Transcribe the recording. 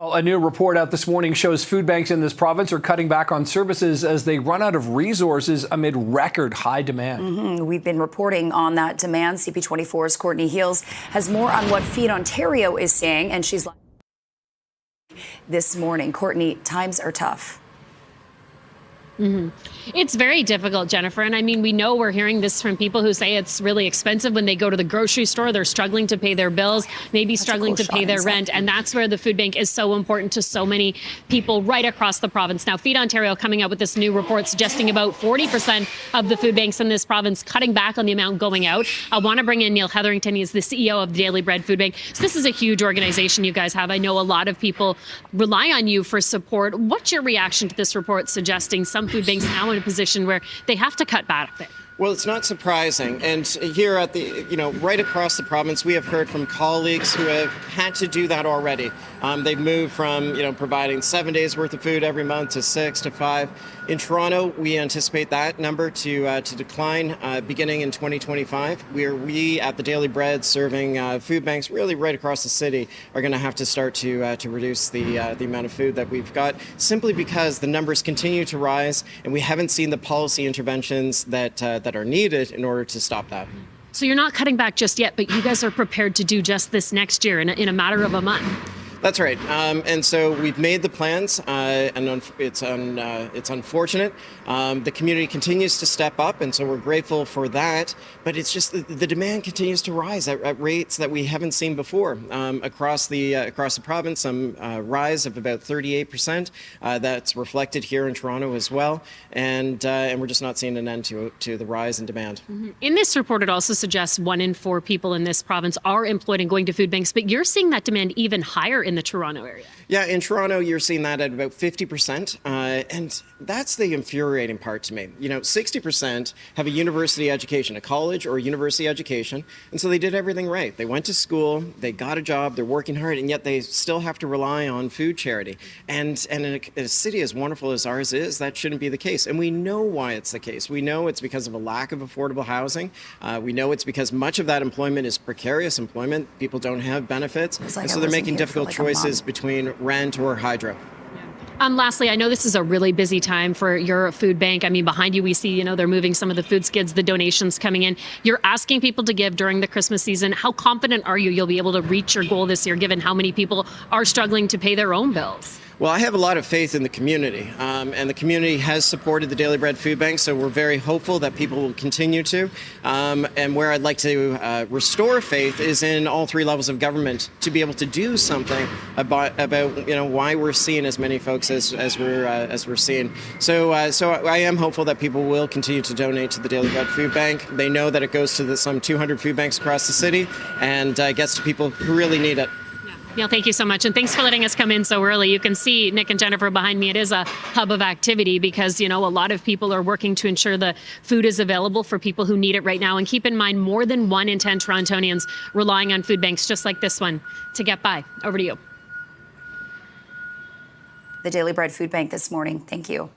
Well, a new report out this morning shows food banks in this province are cutting back on services as they run out of resources amid record high demand. We've been reporting on that demand. CP24's Courtney Heels has more on what Feed Ontario is saying, and she's this morning. Courtney, times are tough. It's very difficult, Jennifer. And I mean, we know we're hearing this from people who say it's really expensive when they go to the grocery store. They're struggling to pay their bills, maybe struggling to pay their rent. And that's where the food bank is so important to so many people right across the province. Now, Feed Ontario coming out with this new report suggesting about 40% of the food banks in this province cutting back on the amount going out. I want to bring in Neil Hetherington. He's the CEO of the Daily Bread Food Bank. So this is a huge organization you guys have. I know a lot of people rely on you for support. What's your reaction to this report suggesting some food banks now in a position where they have to cut back a bit? Well, it's not surprising. And here at the, right across the province, we have heard from colleagues who have had to do that already. They've moved from, providing 7 days worth of food every month to 6 to 5. In Toronto, we anticipate that number to decline beginning in 2025, where we at the Daily Bread serving food banks really right across the city are going to have to start to reduce the amount of food that we've got, simply because the numbers continue to rise and we haven't seen the policy interventions that are needed in order to stop that. So you're not cutting back just yet, but you guys are prepared to do just this next year in a matter of a month. That's right. And so we've made the plans, and it's unfortunate. The community continues to step up, and so we're grateful for that. But it's just the demand continues to rise at rates that we haven't seen before across the province. Some rise of about 38%. That's reflected here in Toronto as well, and we're just not seeing an end to the rise in demand. In this report, it also suggests 1 in 4 people in this province are employed and going to food banks, but you're seeing that demand even higher in the Toronto area. Yeah, in Toronto, you're seeing that at about 50%. And that's the infuriating part to me. 60% have a university education, a college or university education. And so they did everything right. They went to school, they got a job, they're working hard, and yet they still have to rely on food charity. And in a city as wonderful as ours is, that shouldn't be the case. And we know why it's the case. We know it's because of a lack of affordable housing. We know it's because much of that employment is precarious employment. People don't have benefits. And so they're making difficult choices between rent or hydro. Lastly, I know this is a really busy time for your food bank. I mean, behind you, we see, they're moving some of the food skids, the donations coming in. You're asking people to give during the Christmas season. How confident are you'll be able to reach your goal this year, given how many people are struggling to pay their own bills? Well, I have a lot of faith in the community, and the community has supported the Daily Bread Food Bank, so we're very hopeful that people will continue to. And where I'd like to restore faith is in all 3 levels of government to be able to do something about why we're seeing as many folks as we're seeing. So I am hopeful that people will continue to donate to the Daily Bread Food Bank. They know that it goes to some 200 food banks across the city and gets to people who really need it. Neil, thank you so much. And thanks for letting us come in so early. You can see Nick and Jennifer behind me. It is a hub of activity because, a lot of people are working to ensure the food is available for people who need it right now. And keep in mind, more than 1 in 10 Torontonians relying on food banks just like this one to get by. Over to you. The Daily Bread Food Bank this morning. Thank you.